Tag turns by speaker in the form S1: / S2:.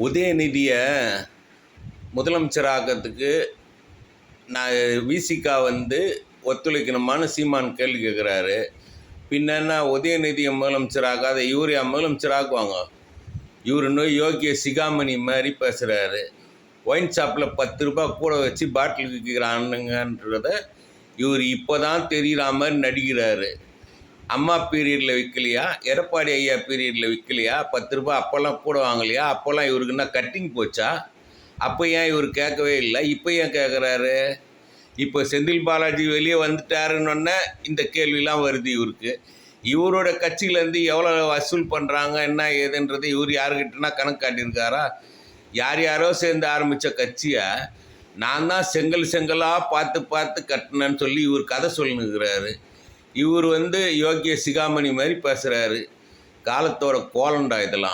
S1: உதயநிதியை முதலமைச்சராக்கிறதுக்கு நான் விசிகா ஒத்துழைக்கணுமான்னு சீமான் கேள்வி கேட்குறாரு. பின்னா உதயநிதியை முதலமைச்சராகாத இவர் முதலமைச்சராக்குவாங்க. இவர் இன்னும் யோகிய சிகாமணி மாதிரி பேசுகிறாரு. ஒயின் ஷாப்பில் 10 ரூபா கூட வச்சு பாட்டில் விற்கிறானுங்கன்றத இவர் இப்போ தான் தெரிகிற மாதிரி நடிக்கிறாரு. அம்மா பீரியடில் விற்கலையா, எடப்பாடி ஐயா பீரியடில் விற்கலையா, 10 ரூபா அப்போல்லாம் கூட வாங்கலையா? அப்போல்லாம் இவருக்கு என்ன கட்டிங் போச்சா? அப்போ ஏன் இவர் கேட்கவே இல்லை? இப்போ ஏன் கேட்குறாரு? இப்போ செந்தில் பாலாஜி வெளியே வந்துட்டாருன்னொன்னே இந்த கேள்விலாம் வருது இவருக்கு. இவரோட கட்சியிலேருந்து எவ்வளோ வசூல் பண்ணுறாங்க என்ன ஏதுன்றது இவர் யாருக்கிட்டனா கணக்கு காட்டியிருக்காரா? யாரோ சேர்ந்து ஆரம்பித்த கட்சியை நான் தான் செங்கலாக பார்த்து கட்டினேன்னு சொல்லி இவர் கதை சொல்லுங்கிறாரு. இவர் யோகிய சிகாமணி மாதிரி பேசுகிறாரு. காலத்தோட கோலண்டா இதெல்லாம்.